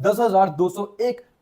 10,201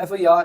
FIR,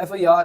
FIR,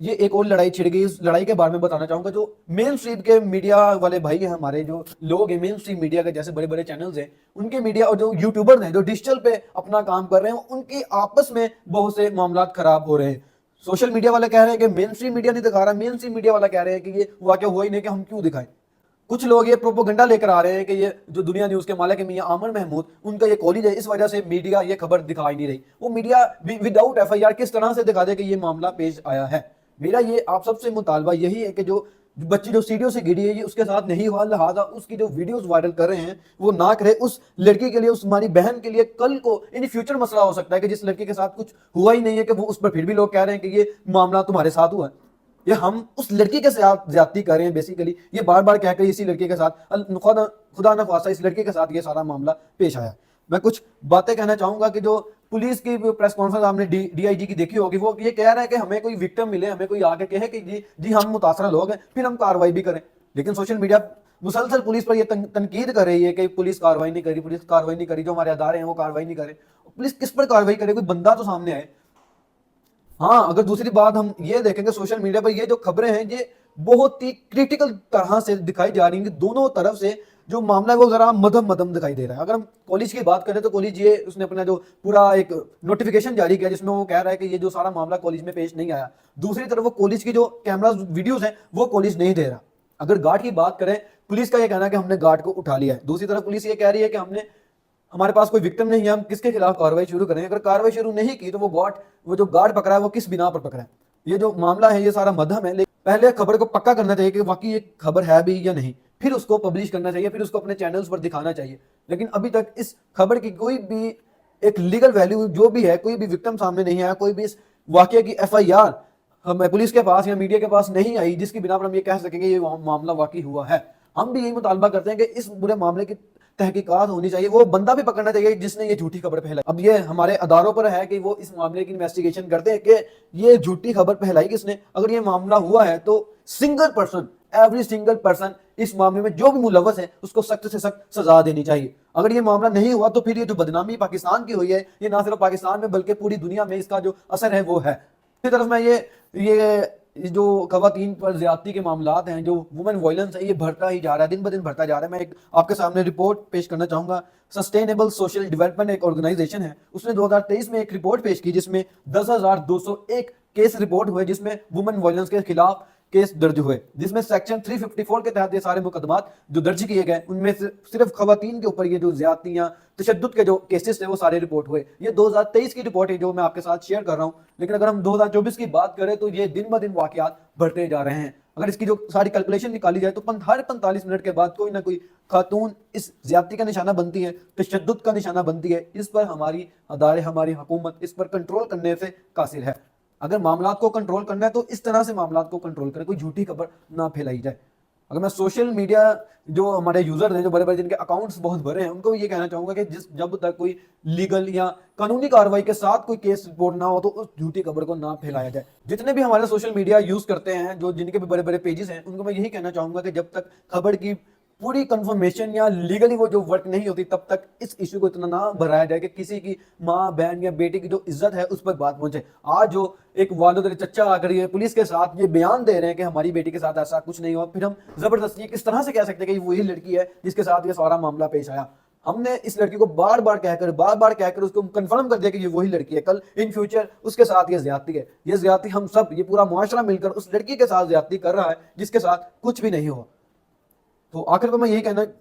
یہ ایک اور لڑائی چھڑ گئی. اس لڑائی کے بارے میں بتانا چاہوں گا. جو مین اسٹریم کے میڈیا والے بھائی ہیں ہمارے, جو لوگ ہیں مین اسٹریم میڈیا کے, جیسے بڑے بڑے چینلز ہیں, ان کے میڈیا اور جو یوٹیوبرز ہیں جو ڈیجیٹل پہ اپنا کام کر رہے ہیں, ان کی آپس میں بہت سے معاملات خراب ہو رہے ہیں. سوشل میڈیا والے کہہ رہے ہیں کہ مین اسٹریم میڈیا نہیں دکھا رہا, مین اسٹریم میڈیا والا کہہ رہے ہیں کہ یہ واقعہ ہوا ہی نہیں کہ ہم کیوں دکھائیں. کچھ لوگ یہ پروپوگنڈا لے کر آ رہے ہیں کہ یہ جو دنیا نیوز کے مالک ہیں میاں عامر محمود, ان کا یہ کالج ہے, اس وجہ سے میڈیا یہ خبر دکھائی نہیں رہی. وہ media without F I R کس طرح سے دکھا دے کہ یہ معاملہ پیش آیا ہے. میرا یہ آپ سب سے مطالبہ یہی ہے کہ جو بچی جو سیڑھیوں سے گری ہے یہ اس کے ساتھ نہیں ہوا, لہٰذا اس کی جو ویڈیوز وائرل کر رہے ہیں وہ نہ کرے. اس لڑکی کے لیے, اس ہماری بہن کے لیے کل کو ان فیوچر مسئلہ ہو سکتا ہے کہ جس لڑکی کے ساتھ کچھ ہوا ہی نہیں ہے کہ وہ اس پر پھر بھی لوگ کہہ رہے ہیں کہ یہ معاملہ تمہارے ساتھ ہوا ہے, یہ ہم اس لڑکی کے ساتھ زیادتی کر رہے ہیں. بیسیکلی یہ بار بار کہہ کر اسی لڑکی کے ساتھ خدا نہ خواستہ اس لڑکی کے ساتھ یہ سارا معاملہ پیش آیا. میں کچھ باتیں کہنا چاہوں گا کہ جو پولیس کی پریس کانفرنس آپ نے ڈی آئی جی کی دیکھی ہوگی, وہ یہ کہہ رہا ہے کہ ہمیں کوئی وکٹم ملے, ہمیں کوئی آ کے کہے کہ جی ہم متاثرہ لوگ ہیں, پھر ہم کارروائی بھی کریں. لیکن سوشل میڈیا مسلسل پولیس پر یہ تنقید کر رہی ہے کہ پولیس کارروائی نہیں کری, پولیس کارروائی نہیں کری, جو ہمارے ادارے ہیں وہ کارروائی نہیں کرے. پولیس کس پر کارروائی کرے, کوئی بندہ تو سامنے آئے. ہاں, اگر دوسری بات ہم یہ دیکھیں کہ سوشل میڈیا پر یہ جو خبریں ہیں یہ بہت ہی کریٹیکل طرح سے دکھائی جا رہی ہیں کہ دونوں طرف سے جو معاملہ ہے وہ ذرا مدھم دکھائی دے رہا ہے. اگر ہم کالج کی بات کریں تو کالج یہ اس نے اپنا جو پورا ایک نوٹیفیکیشن جاری کیا جس میں وہ کہہ رہا ہے کہ یہ جو سارا معاملہ کالج میں پیش نہیں آیا. دوسری طرف وہ کالج کی جو کیمراز ویڈیوز ہیں وہ کالج نہیں دے رہا. اگر گارڈ کی بات کریں, پولیس کا یہ کہنا ہے کہ ہم نے گارڈ کو اٹھا لیا ہے. دوسری طرف پولیس یہ کہہ رہی ہے کہ ہمارے پاس کوئی وکٹم نہیں ہے, ہم کس کے خلاف کارروائی شروع کریں. اگر کارروائی شروع نہیں کی تو وہ جو گارڈ پکڑا ہے وہ کس بنا پر پکڑا ہے. یہ جو معاملہ ہے یہ سارا مدھم ہے. پہلے خبر کو پکا کرنا چاہیے کہ واقعی یہ خبر ہے بھی یا نہیں, پھر اس کو پبلش کرنا چاہیے, پھر اس کو اپنے چینلز پر دکھانا چاہیے. لیکن ابھی تک اس خبر کی کوئی بھی ایک لیگل ویلیو جو بھی ہے, کوئی بھی وکٹم سامنے نہیں آیا, کوئی بھی اس واقعے کی ایف آئی آر ہمیں پولیس کے پاس یا میڈیا کے پاس نہیں آئی جس کی بنا پر ہم یہ کہہ سکیں کہ یہ معاملہ واقعی ہوا ہے. ہم بھی یہی مطالبہ کرتے ہیں کہ اس برے معاملے کی تحقیقات ہونی چاہیے, وہ بندہ بھی پکڑنا چاہیے جس نے یہ جھوٹی خبر پھیلائی. اب یہ ہمارے اداروں پر ہے کہ وہ اس معاملے کی انویسٹیگیشن کرتے ہیں کہ یہ جھوٹی خبر پھیلائی کس نے. اگر یہ معاملہ ہوا ہے تو ایوری سنگل پرسن اس معاملے میں جو بھی ملوث ہے اس کو سخت سے سخت سزا دینی چاہیے. اگر یہ معاملہ نہیں ہوا تو پھر یہ جو بدنامی پاکستان کی ہوئی ہے یہ نہ صرف پاکستان میں بلکہ پوری دنیا میں اس کا جو اثر ہے وہ ہے. اسی طرف میں یہ جو خواتین پر زیادتی کے معاملات ہیں, جو وومن وائلنس ہے, یہ بڑھتا ہی جا رہا ہے, دن بدن بڑھتا جا رہا ہے. میں آپ کے سامنے رپورٹ پیش کرنا چاہوں گا. سسٹینیبل سوشل ڈیولپمنٹ ایک آرگنائزیشن ہے, اس نے 2023 میں ایک رپورٹ پیش کی جس میں 10,201 کیس رپورٹ ہوئے جس میں وومن وائلنس کے خلاف کیس درج ہوئے, جس میں سیکشن 354 کے تحت یہ سارے مقدمات جو درج کیے گئے ان میں صرف خواتین کے اوپر یہ جو زیادتیاں تشدد کے جو کیسز تھے وہ سارے رپورٹ ہوئے. یہ 2023 کی رپورٹ ہے جو میں آپ کے ساتھ شیئر کر رہا ہوں. لیکن اگر ہم 2024 کی بات کریں تو یہ دن بدن واقعات بڑھتے جا رہے ہیں. اگر اس کی جو ساری کیلکولیشن نکالی جائے تو ہر 45 منٹ کے بعد کوئی نہ کوئی خاتون اس زیادتی کا نشانہ بنتی ہے, تشدد کا نشانہ بنتی ہے. اس پر ہماری ادارے, ہماری حکومت اس پر کنٹرول کرنے سے قاصر ہے. اگر معاملات کو کنٹرول کرنا ہے تو اس طرح سے معاملات کو کنٹرول کرے, کوئی جھوٹی خبر نہ پھیلائی جائے. اگر میں سوشل میڈیا جو ہمارے یوزر ہیں, جو بڑے بڑے جن کے اکاؤنٹس بہت بڑے ہیں, ان کو یہ کہنا چاہوں گا کہ جب تک کوئی لیگل یا قانونی کارروائی کے ساتھ کوئی کیس رپورٹ نہ ہو تو اس جھوٹی خبر کو نہ پھیلایا جائے. جتنے بھی ہمارے سوشل میڈیا یوز کرتے ہیں, جو جن کے بھی بڑے بڑے پیجز ہیں, ان کو میں یہی کہنا چاہوں گا کہ جب تک خبر کی پوری کنفرمیشن یا لیگلی وہ جو ورک نہیں ہوتی تب تک اس ایشو کو اتنا نہ بڑھایا جائے کہ کسی کی ماں بہن یا بیٹی کی جو عزت ہے اس پر بات پہنچے. آج جو ایک والد چچا آ کر یہ پولیس کے ساتھ یہ بیان دے رہے ہیں کہ ہماری بیٹی کے ساتھ ایسا کچھ نہیں ہوا, پھر ہم زبردستی کس طرح سے کہہ سکتے ہیں کہ وہی لڑکی ہے جس کے ساتھ یہ سارا معاملہ پیش آیا. ہم نے اس لڑکی کو بار بار کہہ کر اس کو کنفرم کر دیا کہ یہ وہی لڑکی ہے. کل ان فیوچر اس کے ساتھ یہ زیادتی ہے. یہ زیادتی ہم سب, یہ پورا معاشرہ مل کر اس لڑکی کے ساتھ زیادتی کر رہا ہے جس کے ساتھ کچھ بھی نہیں ہوا. تو آخر میں یہی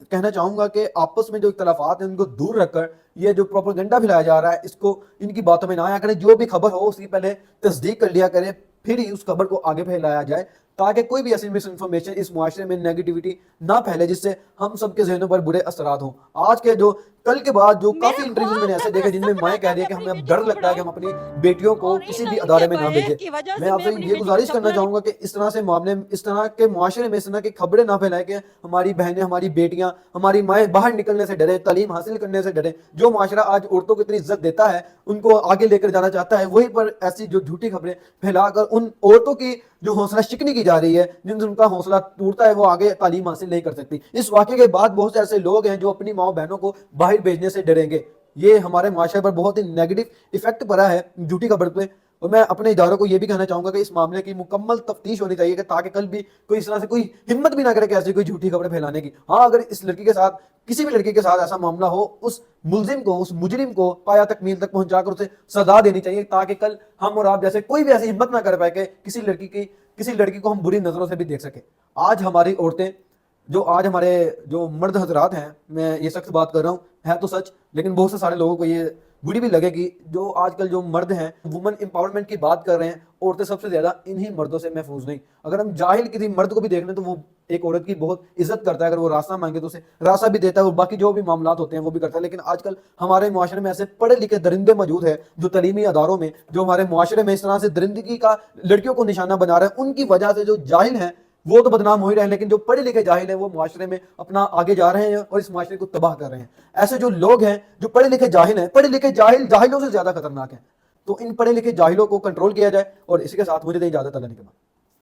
کہنا چاہوں گا کہ آپس میں جو اختلافات ہیں ان کو دور رکھ کر یہ جو پروپیگنڈا پھیلایا جا رہا ہے اس کو ان کی باتوں میں نہ آیا کریں. جو بھی خبر ہو اس کی پہلے تصدیق کر لیا کریں, پھر ہی اس خبر کو آگے پھیلایا جائے تاکہ کوئی بھی ایسی مس انفارمیشن اس معاشرے میں نیگیٹیوٹی نہ پھیلے جس سے ہم سب کے ذہنوں پر برے اثرات ہوں. آج کے جو کل کے بعد جو کافی انٹرویوز میں نے ایسے دیکھے جن میں مائیں کہہ رہی ہے کہ ہمیں اب ڈر لگتا ہے کہ ہم اپنی بیٹیوں کو کسی بھی ادارے میں نہ بھیجیں. میں آپ سے یہ گزارش کرنا چاہوں گا کہ اس طرح سے معاملے, اس طرح کے معاشرے میں اس طرح کی خبریں نہ پھیلائیں کہ ہماری بہنیں, ہماری بیٹیاں, ہماری مائیں باہر نکلنے سے ڈریں, تعلیم حاصل کرنے سے ڈریں. جو معاشرہ آج عورتوں کو اتنی عزت دیتا ہے, ان کو آگے لے کر جانا چاہتا ہے, وہیں پر ایسی جو جھوٹی خبریں پھیلا کر ان عورتوں کی جو حوصلہ شکنی کی جا رہی ہے, جن سے ان کا حوصلہ ٹوٹتا ہے, وہ آگے تعلیم حاصل نہیں کر سکتی. اس واقعے کے بعد بہت سے ایسے لوگ ہیں جو اپنی ماں بہنوں کو باہر بھیجنے سے ڈریں گے. یہ ہمارے معاشرے پر بہت ہی نیگیٹو ایفیکٹ پڑا ہے جھوٹی خبر پہ. اور میں اپنے اداروں کو یہ بھی کہنا چاہوں گا کہ اس معاملے کی مکمل تفتیش ہونی چاہیے، کہ تاکہ کل بھی کوئی اس طرح سے کوئی ہمت بھی نہ کرے کہ ایسی کوئی جھوٹی خبریں پھیلانے کی۔ ہاں اگر اس لڑکی کے ساتھ، کسی بھی لڑکی کے ساتھ ایسا معاملہ ہو، اس ملزم کو، اس مجرم کو پایا تکمیل تک پہنچا کر اسے سزا دینی چاہیے، تاکہ کل ہم اور آپ جیسے کوئی بھی ایسی ہمت نہ کر پائے کہ کسی لڑکی کو ہم بری نظروں سے بھی دیکھ سکیں۔ آج ہماری عورتیں، آج ہمارے جو مرد حضرات ہیں، میں یہ سخت بات کر رہا ہوں، ہے تو سچ، لیکن بہت سے سارے لوگوں کو یہ بری بھی لگے گی، جو آج کل جو مرد ہیں وومن امپاورمنٹ کی بات کر رہے ہیں، عورتیں سب سے زیادہ انہی مردوں سے محفوظ نہیں۔ اگر ہم جاہل کسی مرد کو بھی دیکھ لیں تو وہ ایک عورت کی بہت عزت کرتا ہے، اگر وہ راستہ مانگے تو اسے راستہ بھی دیتا ہے، اور باقی جو بھی معاملات ہوتے ہیں وہ بھی کرتا ہے۔ لیکن آج کل ہمارے معاشرے میں ایسے پڑھے لکھے درندے موجود ہیں، جو تعلیمی اداروں میں، جو ہمارے معاشرے میں اس طرح سے درندگی کا لڑکیوں کو نشانہ بنا رہے ہیں، ان کی وجہ سے جو جاہل ہیں وہ تو بدنام ہو ہی رہے ہیں، لیکن جو پڑھے لکھے جاہل ہیں وہ معاشرے میں اپنا آگے جا رہے ہیں اور اس معاشرے کو تباہ کر رہے ہیں۔ ایسے جو لوگ ہیں جو پڑھے لکھے جاہل ہیں، پڑھے لکھے جاہل جاہلوں سے زیادہ خطرناک ہیں، تو ان پڑھے لکھے جاہلوں کو کنٹرول کیا جائے۔ اور اسی کے ساتھ مجھے دیں اجازت، اللہ نے